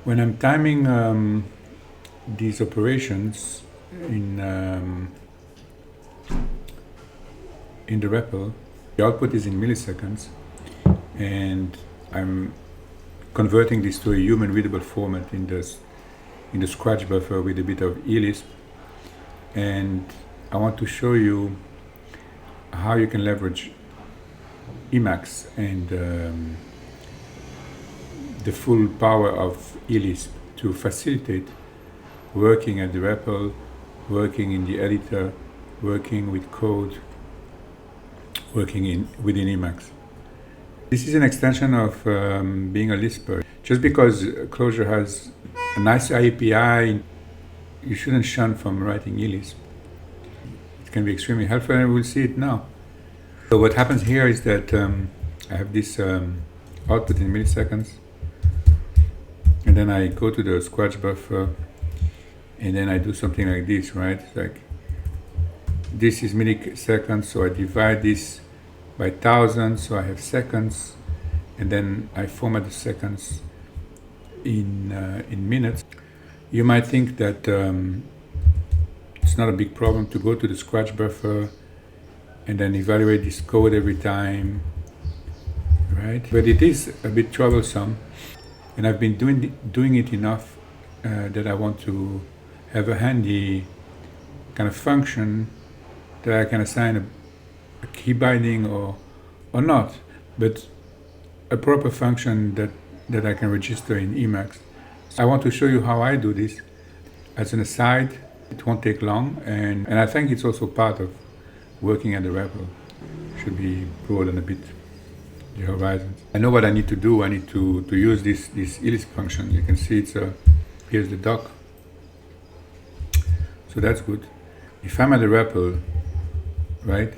When I'm timing these operations in the REPL, the output is in milliseconds, and I'm converting this to a human-readable format in the scratch buffer with a bit of elisp. And I want to show you how you can leverage Emacs and the full power of elisp to facilitate working at the REPL, working in the editor, working with code, working within Emacs. This is an extension of being a Lisper. Just because Clojure has a nice API, you shouldn't shun from writing elisp. It can be extremely helpful, and we'll see it now. So what happens here is that I have this output in milliseconds, and then I go to the scratch buffer, and then I do something like this, right? Like this is milliseconds, so I divide this by 1,000, so I have seconds, and then I format the seconds in minutes. You might think that it's not a big problem to go to the scratch buffer and then evaluate this code every time, right? But it is a bit troublesome, and I've been doing it enough that I want to have a handy kind of function that I can assign a key binding or not, but a proper function that I can register in Emacs. I want to show you how I do this. As an aside, it won't take long, and I think it's also part of working at the REPL. Should be broaden a bit the horizons. I know what I need to do. I need to use this elisp function. You can see it's here's the doc. So that's good. If I'm at the REPL, right,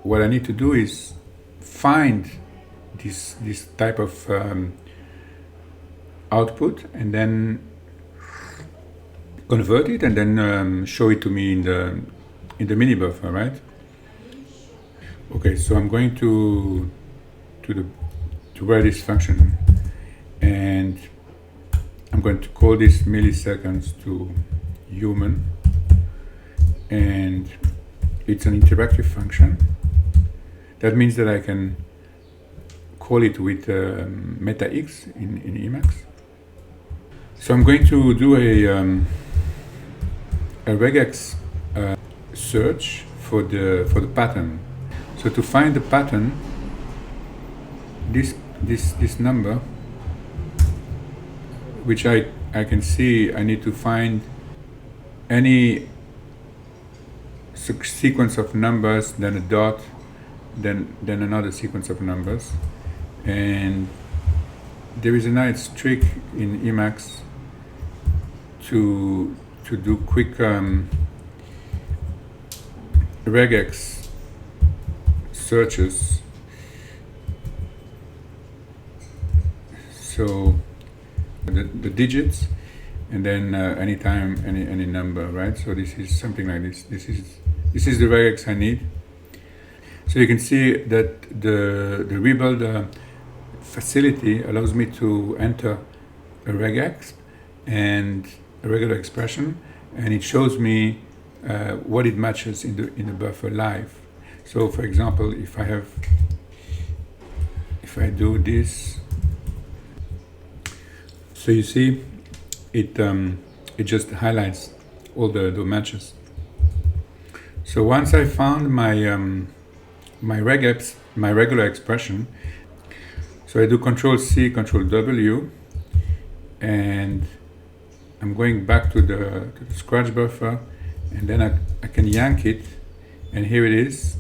what I need to do is find this type of output and then convert it and then show it to me in the mini buffer, right? Okay, so I'm going to write this function, and I'm going to call this milliseconds to human, and it's an interactive function. That means that I can call it with meta x in Emacs. So I'm going to do a regex search for the pattern. So to find the pattern, this number, which I can see, I need to find any sequence of numbers, then a dot, then another sequence of numbers. And there is a nice trick in Emacs to do quick regex searches. So the digits, and then anytime any number, right? So this is something like this. This is the regex I need. So you can see that the rebuild facility allows me to enter a regex and a regular expression, and it shows me what it matches in the buffer live. So for example, if I do this, so you see it just highlights all the matches. So once I found my regex, my regular expression, so I do Control-C, Control-W, and I'm going back to the scratch buffer, and then I can yank it, and here it is.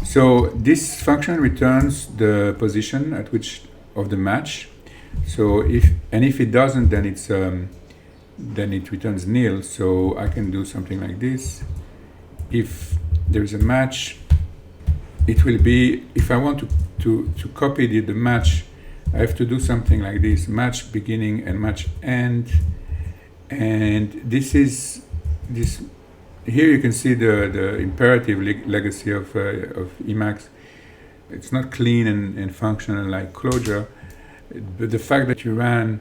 So this function returns the position at which of the match. So if it doesn't, then it returns nil. So I can do something like this. If there is a match, it will be, if I want to copy the match, I have to do something like this: match beginning and match end. And this here you can see the imperative legacy of Emacs. It's not clean and functional like Clojure, But the fact that you ran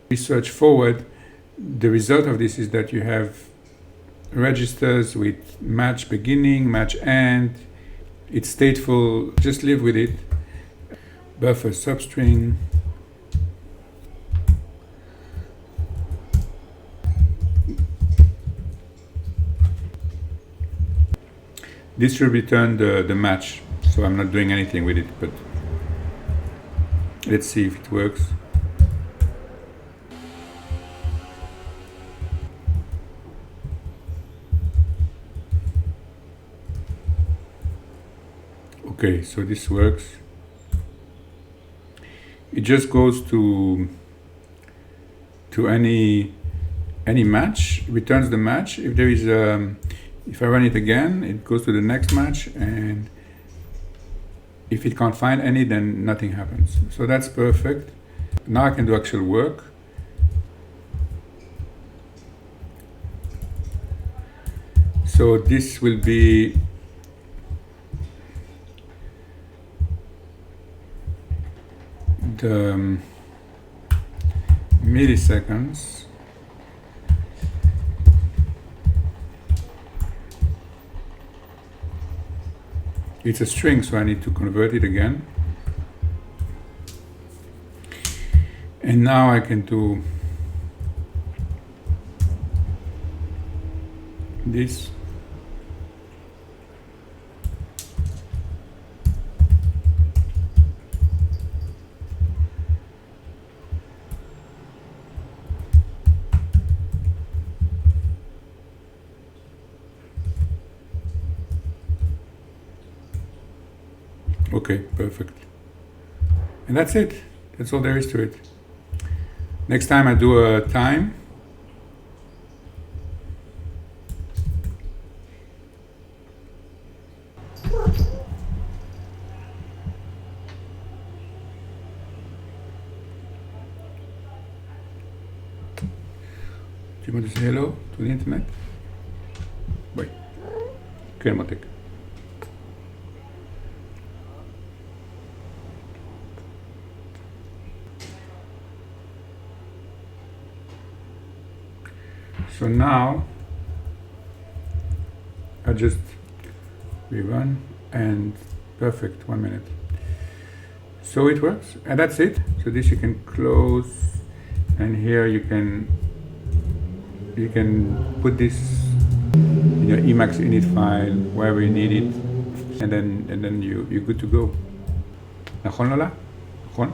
research forward, the result of this is that you have registers with match beginning, match end. It's stateful. Just live with it. Buffer substring. This should return the match, so I'm not doing anything with it, but let's see if it works. Okay, so this works. It just goes to any match, returns the match. If there is if I run it again, it goes to the next match, and if it can't find any, then nothing happens. So that's perfect. Now I can do actual work. So this will be the milliseconds. It's a string, so I need to convert it again. And now I can do this. Okay, perfect. And that's it. That's all there is to it. Next time I do a time. Do you want to say hello to the internet? Bye. Kermatek. So now I just rerun and perfect, 1 minute. So it works, and that's it. So this you can close, and here you can put this in your Emacs init file wherever you need it, and then you're good to go. נכון, לולה? נכון?